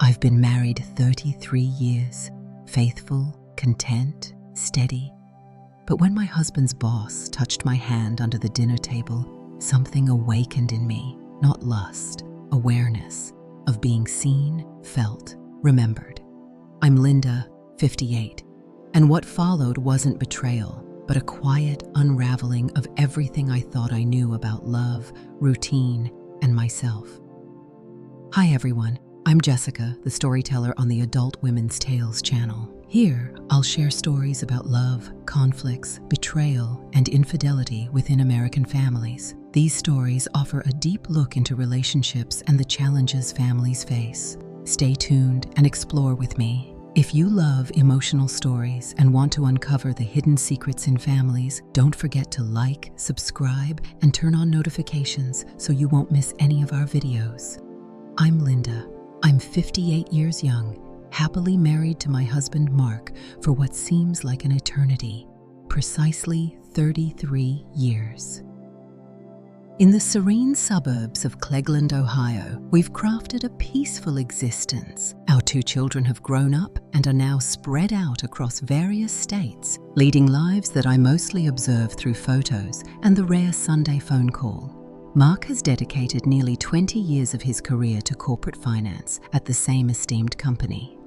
I've been married 33 years, faithful, content, steady. But when my husband's boss touched my hand under the dinner table, something awakened in me, not lust, awareness of being seen, felt, remembered. I'm Linda, 58, and what followed wasn't betrayal, but a quiet unraveling of everything I thought I knew about love, routine, and myself. Hi everyone, I'm Jessica, the storyteller on the Adult Women's Tales channel. Here, I'll share stories about love, conflicts, betrayal, and infidelity within American families. These stories offer a deep look into relationships and the challenges families face. Stay tuned and explore with me. If you love emotional stories and want to uncover the hidden secrets in families, don't forget to like, subscribe, and turn on notifications so you won't miss any of our videos. I'm Linda. I'm 58 years young, happily married to my husband Mark for what seems like an eternity, precisely 33 years. In the serene suburbs of Cleveland, Ohio, we've crafted a peaceful existence. Our 2 children have grown up and are now spread out across various states, leading lives that I mostly observe through photos and the rare Sunday phone call. Mark has dedicated nearly 20 years of his career to corporate finance at the same esteemed company.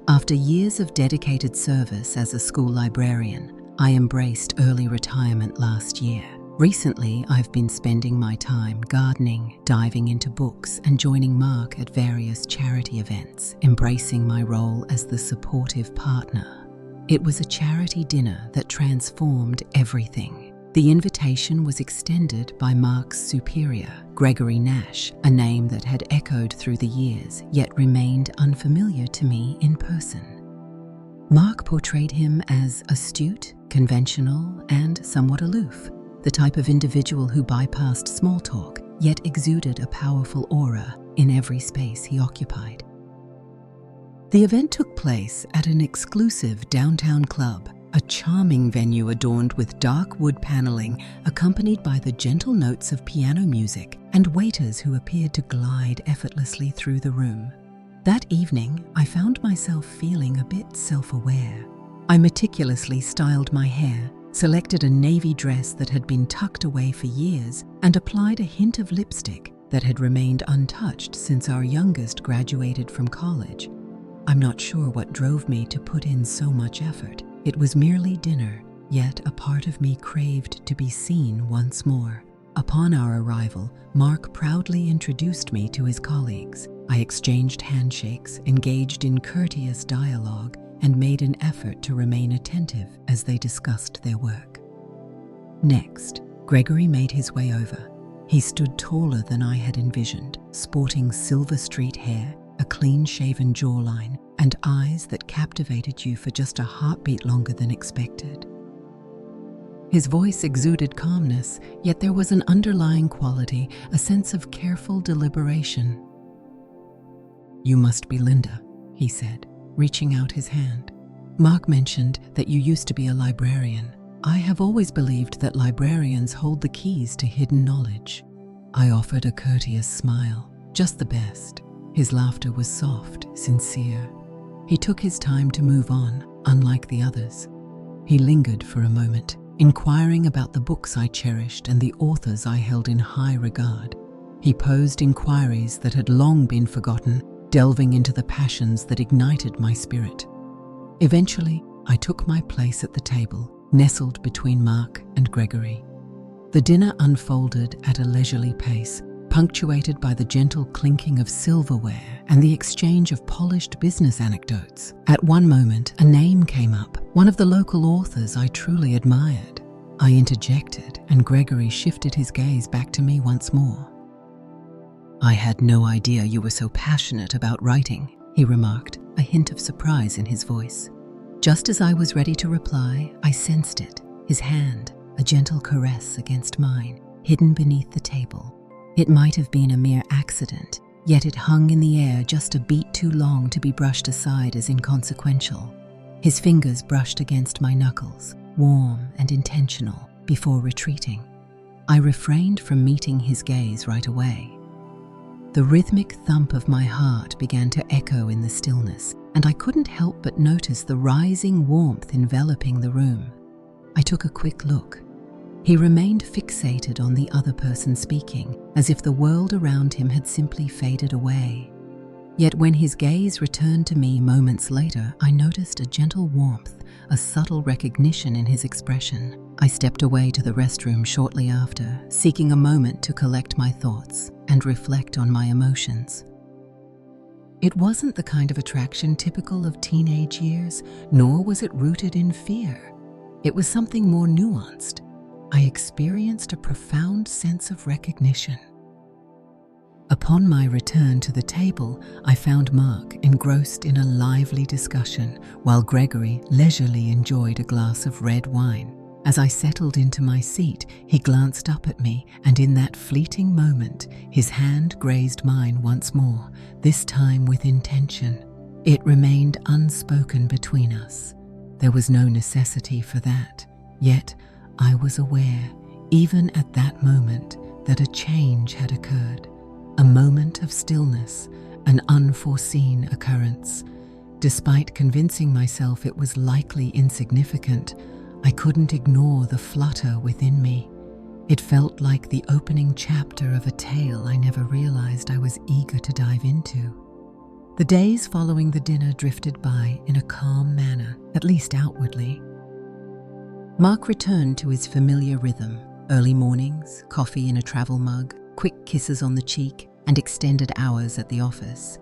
After years of dedicated service as a school librarian, I embraced early retirement last year. Recently, I've been spending my time gardening, diving into books, and joining Mark at various charity events, embracing my role as the supportive partner. It was a charity dinner that transformed everything. The invitation was extended by Mark's superior, Gregory Nash, a name that had echoed through the years, yet remained unfamiliar to me in person. Mark portrayed him as astute, conventional, and somewhat aloof, the type of individual who bypassed small talk, yet exuded a powerful aura in every space he occupied. The event took place at an exclusive downtown club, a charming venue adorned with dark wood paneling, accompanied by the gentle notes of piano music and waiters who appeared to glide effortlessly through the room. That evening, I found myself feeling a bit self-aware. I meticulously styled my hair, selected a navy dress that had been tucked away for years, and applied a hint of lipstick that had remained untouched since our youngest graduated from college. I'm not sure what drove me to put in so much effort. It was merely dinner, yet a part of me craved to be seen once more. Upon our arrival, Mark proudly introduced me to his colleagues. I exchanged handshakes, engaged in courteous dialogue, and made an effort to remain attentive as they discussed their work. Next, Gregory made his way over. He stood taller than I had envisioned, sporting silver street hair, a clean-shaven jawline, and eyes that captivated you for just a heartbeat longer than expected. His voice exuded calmness, yet there was an underlying quality, a sense of careful deliberation. "You must be Linda," he said, reaching out his hand. "Mark mentioned that you used to be a librarian. I have always believed that librarians hold the keys to hidden knowledge." I offered a courteous smile, just the best. His laughter was soft, sincere. He took his time to move on, unlike the others. He lingered for a moment, inquiring about the books I cherished and the authors I held in high regard. He posed inquiries that had long been forgotten, delving into the passions that ignited my spirit. Eventually, I took my place at the table, nestled between Mark and Gregory. The dinner unfolded at a leisurely pace, punctuated by the gentle clinking of silverware and the exchange of polished business anecdotes. At one moment, a name came up, one of the local authors I truly admired. I interjected, and Gregory shifted his gaze back to me once more. "I had no idea you were so passionate about writing," he remarked, a hint of surprise in his voice. Just as I was ready to reply, I sensed it, his hand, a gentle caress against mine, hidden beneath the table. It might have been a mere accident, yet it hung in the air just a beat too long to be brushed aside as inconsequential. His fingers brushed against my knuckles, warm and intentional, before retreating. I refrained from meeting his gaze right away. The rhythmic thump of my heart began to echo in the stillness, and I couldn't help but notice the rising warmth enveloping the room. I took a quick look. He remained fixated on the other person speaking, as if the world around him had simply faded away. Yet when his gaze returned to me moments later, I noticed a gentle warmth, a subtle recognition in his expression. I stepped away to the restroom shortly after, seeking a moment to collect my thoughts and reflect on my emotions. It wasn't the kind of attraction typical of teenage years, nor was it rooted in fear. It was something more nuanced. I experienced a profound sense of recognition. Upon my return to the table, I found Mark engrossed in a lively discussion, while Gregory leisurely enjoyed a glass of red wine. As I settled into my seat, he glanced up at me, and in that fleeting moment, his hand grazed mine once more, this time with intention. It remained unspoken between us. There was no necessity for that, yet I was aware, even at that moment, that a change had occurred. A moment of stillness, an unforeseen occurrence. Despite convincing myself it was likely insignificant, I couldn't ignore the flutter within me. It felt like the opening chapter of a tale I never realized I was eager to dive into. The days following the dinner drifted by in a calm manner, at least outwardly. Mark returned to his familiar rhythm: early mornings, coffee in a travel mug, quick kisses on the cheek, and extended hours at the office.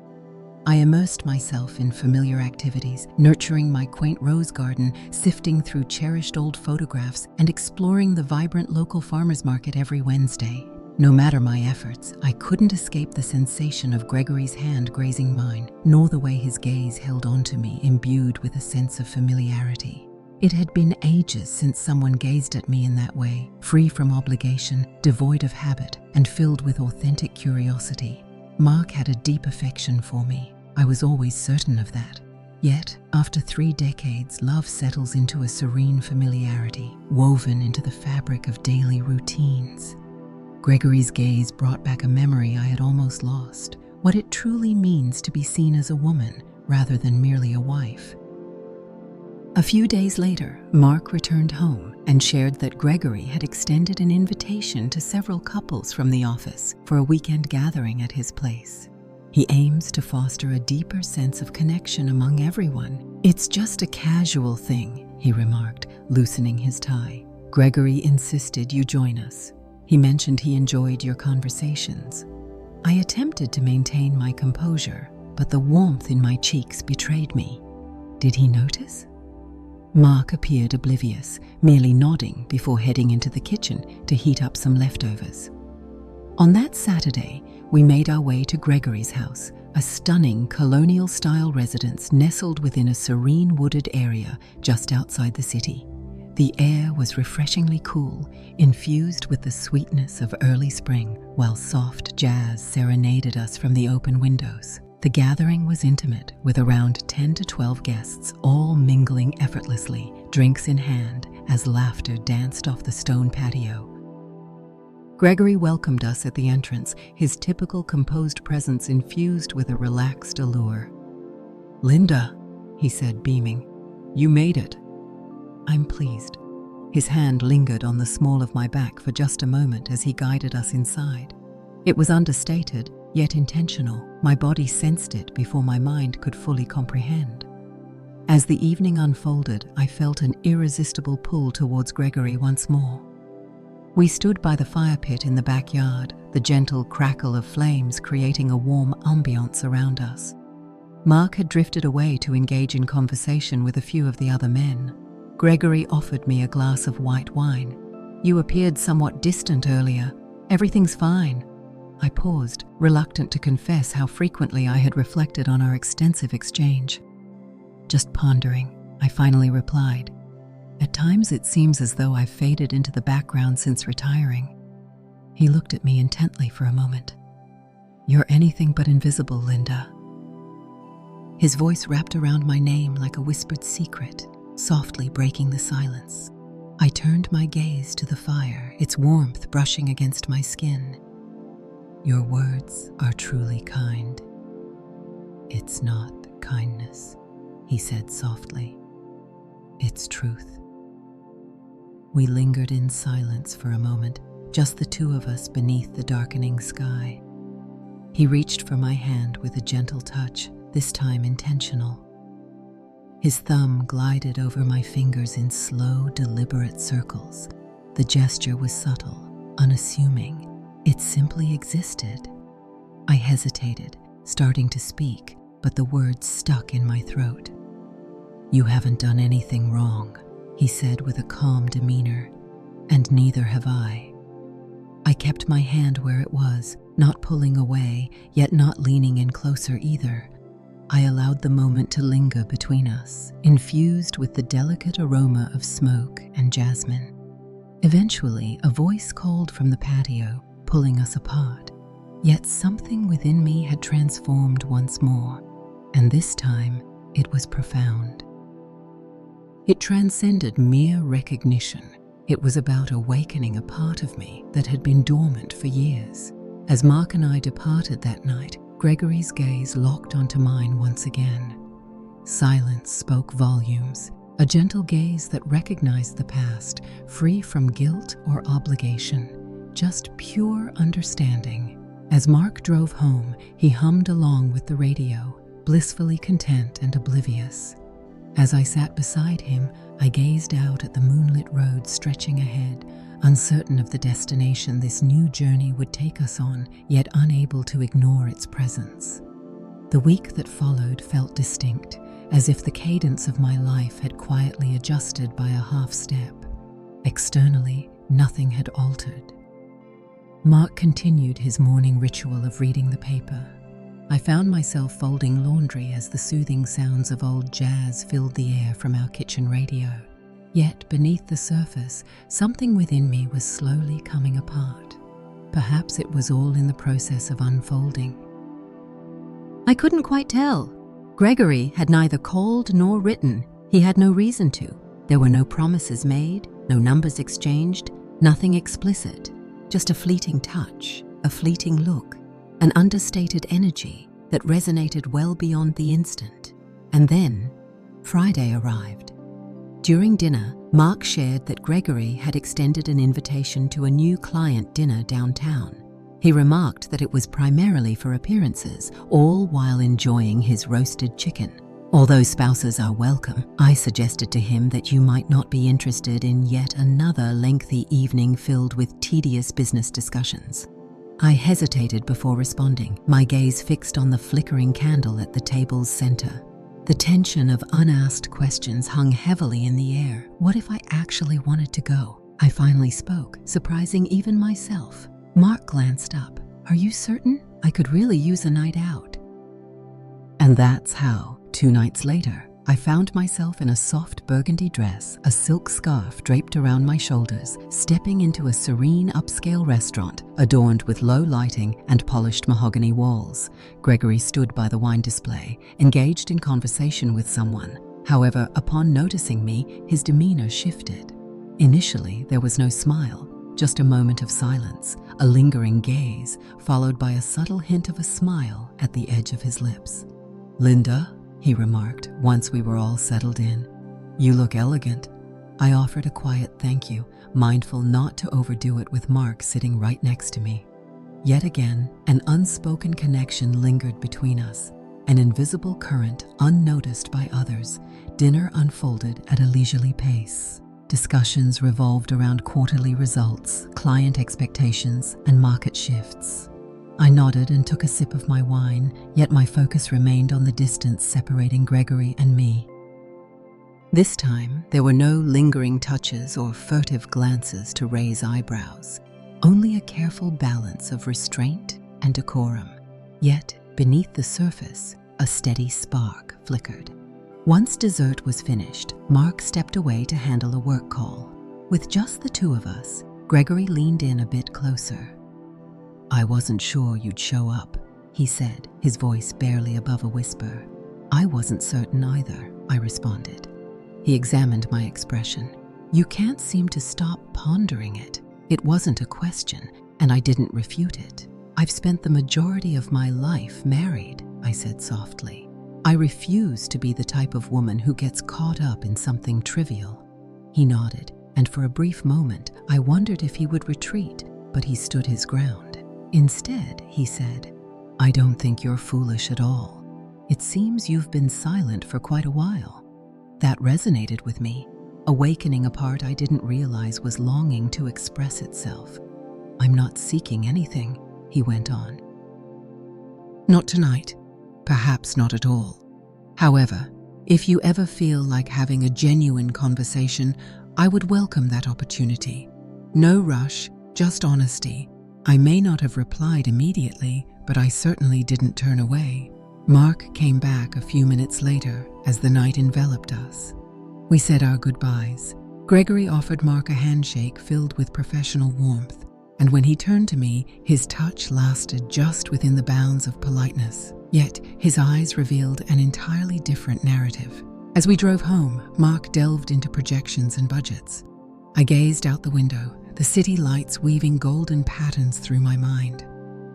I immersed myself in familiar activities, nurturing my quaint rose garden, sifting through cherished old photographs, and exploring the vibrant local farmers market every Wednesday. No matter my efforts, I couldn't escape the sensation of Gregory's hand grazing mine, nor the way his gaze held onto me, imbued with a sense of familiarity. It had been ages since someone gazed at me in that way, free from obligation, devoid of habit, and filled with authentic curiosity. Mark had a deep affection for me. I was always certain of that. Yet, after 3 decades, love settles into a serene familiarity, woven into the fabric of daily routines. Gregory's gaze brought back a memory I had almost lost, what it truly means to be seen as a woman rather than merely a wife. A few days later, Mark returned home and shared that Gregory had extended an invitation to several couples from the office for a weekend gathering at his place. He aims to foster a deeper sense of connection among everyone. "It's just a casual thing," he remarked, loosening his tie. "Gregory insisted you join us. He mentioned he enjoyed your conversations." I attempted to maintain my composure, but the warmth in my cheeks betrayed me. Did he notice? Mark appeared oblivious, merely nodding before heading into the kitchen to heat up some leftovers. On that Saturday, we made our way to Gregory's house, a stunning colonial-style residence nestled within a serene wooded area just outside the city. The air was refreshingly cool, infused with the sweetness of early spring, while soft jazz serenaded us from the open windows. The gathering was intimate, with around 10 to 12 guests, all mingling effortlessly, drinks in hand, as laughter danced off the stone patio. Gregory welcomed us at the entrance, his typical composed presence infused with a relaxed allure. "Linda," he said, beaming, "you made it." "I'm pleased." His hand lingered on the small of my back for just a moment as he guided us inside. It was understated, yet intentional. My body sensed it before my mind could fully comprehend. As the evening unfolded, I felt an irresistible pull towards Gregory once more. We stood by the fire pit in the backyard, the gentle crackle of flames creating a warm ambiance around us. Mark had drifted away to engage in conversation with a few of the other men. Gregory offered me a glass of white wine. "You appeared somewhat distant earlier. Everything's fine." I paused, reluctant to confess how frequently I had reflected on our extensive exchange. "Just pondering," I finally replied. "At times it seems as though I've faded into the background since retiring." He looked at me intently for a moment. "You're anything but invisible, Linda." His voice wrapped around my name like a whispered secret, softly breaking the silence. I turned my gaze to the fire, its warmth brushing against my skin. Your words are truly kind. It's not kindness, he said softly. It's truth. We lingered in silence for a moment, just the two of us beneath the darkening sky. He reached for my hand with a gentle touch, this time intentional. His thumb glided over my fingers in slow, deliberate circles. The gesture was subtle, unassuming. It simply existed. I hesitated, starting to speak, but the words stuck in my throat. You haven't done anything wrong, he said with a calm demeanor, and neither have I. I kept my hand where it was, not pulling away, yet not leaning in closer either. I allowed the moment to linger between us, infused with the delicate aroma of smoke and jasmine. Eventually, a voice called from the patio, pulling us apart. Yet something within me had transformed once more, and this time it was profound. It transcended mere recognition. It was about awakening a part of me that had been dormant for years. As Mark and I departed that night, Gregory's gaze locked onto mine once again. Silence spoke volumes, a gentle gaze that recognized the past, free from guilt or obligation, just pure understanding. As Mark drove home, he hummed along with the radio, blissfully content and oblivious. As I sat beside him, I gazed out at the moonlit road stretching ahead, uncertain of the destination this new journey would take us on, yet unable to ignore its presence. The week that followed felt distinct, as if the cadence of my life had quietly adjusted by a half step. Externally, nothing had altered. Mark continued his morning ritual of reading the paper. I found myself folding laundry as the soothing sounds of old jazz filled the air from our kitchen radio. Yet beneath the surface, something within me was slowly coming apart. Perhaps it was all in the process of unfolding. I couldn't quite tell. Gregory had neither called nor written. He had no reason to. There were no promises made, no numbers exchanged, nothing explicit. Just a fleeting touch, a fleeting look, an understated energy that resonated well beyond the instant. And then, Friday arrived. During dinner, Mark shared that Gregory had extended an invitation to a new client dinner downtown. He remarked that it was primarily for appearances, all while enjoying his roasted chicken. Although spouses are welcome, I suggested to him that you might not be interested in yet another lengthy evening filled with tedious business discussions. I hesitated before responding, my gaze fixed on the flickering candle at the table's center. The tension of unasked questions hung heavily in the air. What if I actually wanted to go? I finally spoke, surprising even myself. Mark glanced up. Are you certain? I could really use a night out. And that's how, 2 nights later, I found myself in a soft burgundy dress, a silk scarf draped around my shoulders, stepping into a serene upscale restaurant adorned with low lighting and polished mahogany walls. Gregory stood by the wine display, engaged in conversation with someone. However, upon noticing me, his demeanor shifted. Initially, there was no smile, just a moment of silence, a lingering gaze, followed by a subtle hint of a smile at the edge of his lips. "Linda," he remarked once we were all settled in, "you look elegant." I offered a quiet thank you, mindful not to overdo it with Mark sitting right next to me. Yet again, an unspoken connection lingered between us, an invisible current unnoticed by others. Dinner unfolded at a leisurely pace. Discussions revolved around quarterly results, client expectations, and market shifts. I nodded and took a sip of my wine, yet my focus remained on the distance separating Gregory and me. This time, there were no lingering touches or furtive glances to raise eyebrows, only a careful balance of restraint and decorum. Yet, beneath the surface, a steady spark flickered. Once dessert was finished, Mark stepped away to handle a work call. With just the two of us, Gregory leaned in a bit closer. "I wasn't sure you'd show up," he said, his voice barely above a whisper. "I wasn't certain either," I responded. He examined my expression. "You can't seem to stop pondering it." It wasn't a question, and I didn't refute it. I've spent the majority of my life married, I said softly. I refuse to be the type of woman who gets caught up in something trivial. He nodded, and for a brief moment, I wondered if he would retreat, but he stood his ground. Instead, he said, I don't think you're foolish at all. It seems you've been silent for quite a while. That resonated with me, awakening a part I didn't realize was longing to express itself. I'm not seeking anything, he went on. Not tonight, perhaps not at all. However, if you ever feel like having a genuine conversation, I would welcome that opportunity. No rush, just honesty. I may not have replied immediately, but I certainly didn't turn away. Mark came back a few minutes later as the night enveloped us. We said our goodbyes. Gregory offered Mark a handshake filled with professional warmth, and when he turned to me, his touch lasted just within the bounds of politeness. Yet his eyes revealed an entirely different narrative. As we drove home, Mark delved into projections and budgets. I gazed out the window, the city lights weaving golden patterns through my mind.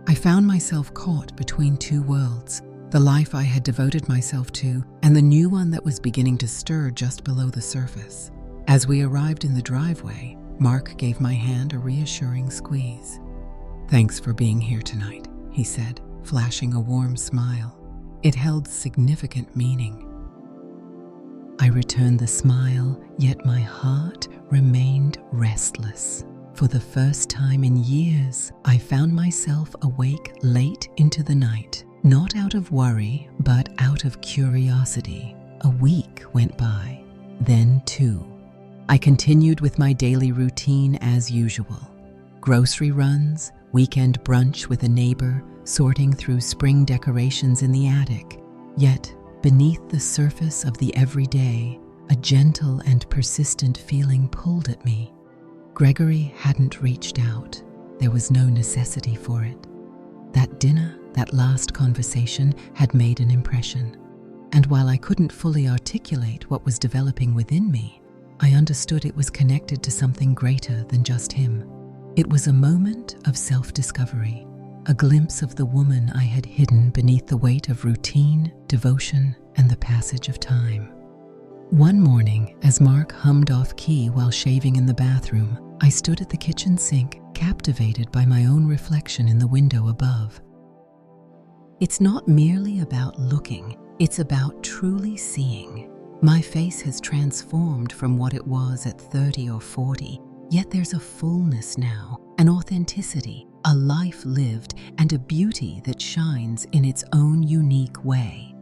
I found myself caught between two worlds, the life I had devoted myself to and the new one that was beginning to stir just below the surface. As we arrived in the driveway, Mark gave my hand a reassuring squeeze. Thanks for being here tonight, he said, flashing a warm smile. It held significant meaning. I returned the smile, yet my heart remained restless. For the first time in years, I found myself awake late into the night, not out of worry, but out of curiosity. A week went by, then two. I continued with my daily routine as usual. Grocery runs, weekend brunch with a neighbor, sorting through spring decorations in the attic. Yet, beneath the surface of the everyday, a gentle and persistent feeling pulled at me. Gregory hadn't reached out. There was no necessity for it. That dinner, that last conversation, had made an impression. And while I couldn't fully articulate what was developing within me, I understood it was connected to something greater than just him. It was a moment of self-discovery, a glimpse of the woman I had hidden beneath the weight of routine, devotion, and the passage of time. One morning, as Mark hummed off-key while shaving in the bathroom, I stood at the kitchen sink, captivated by my own reflection in the window above. It's not merely about looking, it's about truly seeing. My face has transformed from what it was at 30 or 40, yet there's a fullness now, an authenticity, a life lived, and a beauty that shines in its own unique way.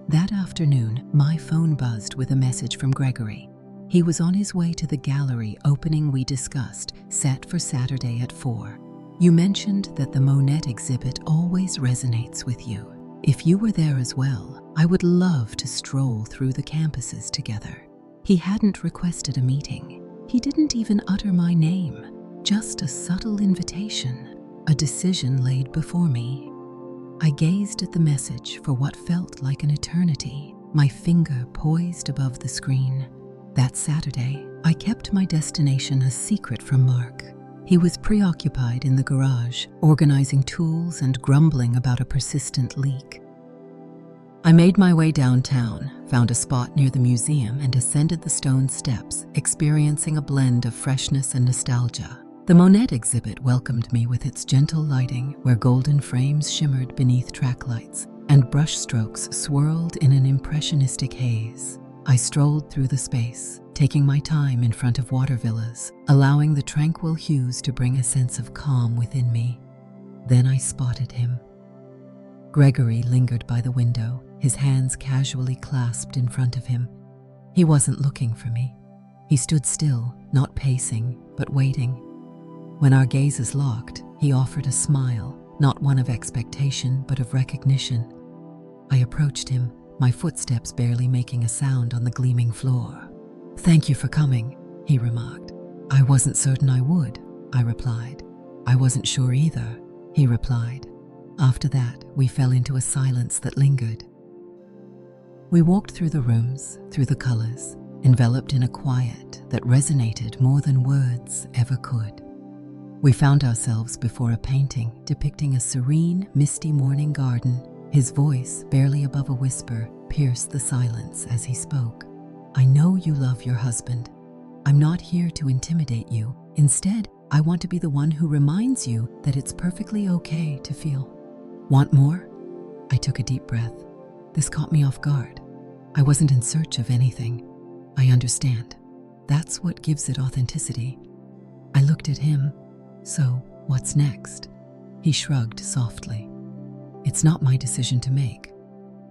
That afternoon, my phone buzzed with a message from Gregory. He was on his way to the gallery opening we discussed, set for Saturday at 4. You mentioned that the Monet Exhibit always resonates with you. If you were there as well, I would love to stroll through the campuses together. He hadn't requested a meeting. He didn't even utter my name, just a subtle invitation, a decision laid before me. I gazed at the message for what felt like an eternity, my finger poised above the screen. That Saturday, I kept my destination a secret from Mark. He was preoccupied in the garage, organizing tools and grumbling about a persistent leak. I made my way downtown, found a spot near the museum, and ascended the stone steps, experiencing a blend of freshness and nostalgia. The Monet Exhibit welcomed me with its gentle lighting, where golden frames shimmered beneath track lights, and brushstrokes swirled in an impressionistic haze. I strolled through the space, taking my time in front of water villas, allowing the tranquil hues to bring a sense of calm within me. Then I spotted him. Gregory lingered by the window, his hands casually clasped in front of him. He wasn't looking for me. He stood still, not pacing, but waiting. When our gazes locked, he offered a smile, not one of expectation, but of recognition. I approached him, my footsteps barely making a sound on the gleaming floor. "Thank you for coming," he remarked. "I wasn't certain I would," I replied. "I wasn't sure either," he replied. After that, we fell into a silence that lingered. We walked through the rooms, through the colors, enveloped in a quiet that resonated more than words ever could. We found ourselves before a painting depicting a serene, misty morning garden. His voice, barely above a whisper, pierced the silence as he spoke. "I know you love your husband. I'm not here to intimidate you. Instead, I want to be the one who reminds you that it's perfectly okay to feel. Want more?" I took a deep breath. This caught me off guard. I wasn't in search of anything. I understand. That's what gives it authenticity. I looked at him. "So, what's next?" He shrugged softly. "It's not my decision to make."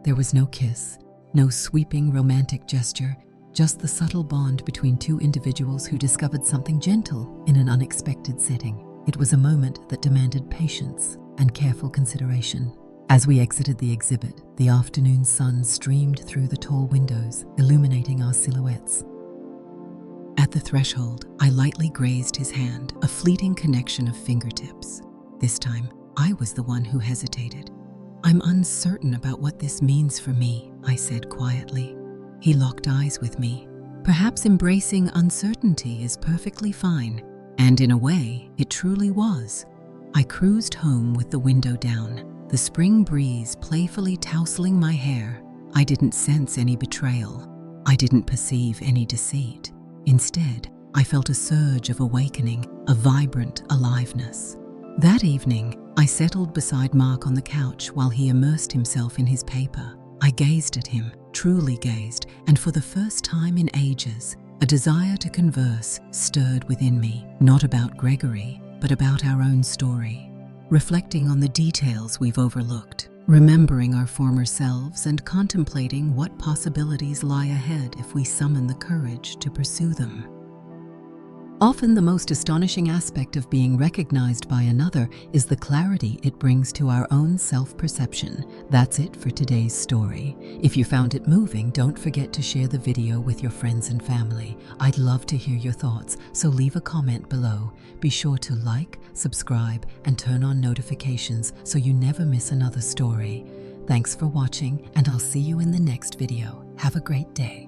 There was no kiss, no sweeping romantic gesture, just the subtle bond between two individuals who discovered something gentle in an unexpected setting. It was a moment that demanded patience and careful consideration. As we exited the exhibit, the afternoon sun streamed through the tall windows, illuminating our silhouettes. At the threshold, I lightly grazed his hand, a fleeting connection of fingertips. This time, I was the one who hesitated. "I'm uncertain about what this means for me," I said quietly. He locked eyes with me. Perhaps embracing uncertainty is perfectly fine. And in a way, it truly was. I cruised home with the window down, the spring breeze playfully tousling my hair. I didn't sense any betrayal. I didn't perceive any deceit. Instead, I felt a surge of awakening, a vibrant aliveness. That evening, I settled beside Mark on the couch while he immersed himself in his paper. I gazed at him, truly gazed, and for the first time in ages, a desire to converse stirred within me, not about Gregory, but about our own story. Reflecting on the details we've overlooked, remembering our former selves and contemplating what possibilities lie ahead if we summon the courage to pursue them. Often the most astonishing aspect of being recognized by another is the clarity it brings to our own self-perception. That's it for today's story. If you found it moving, don't forget to share the video with your friends and family. I'd love to hear your thoughts, so leave a comment below. Be sure to like, subscribe, and turn on notifications so you never miss another story. Thanks for watching, and I'll see you in the next video. Have a great day.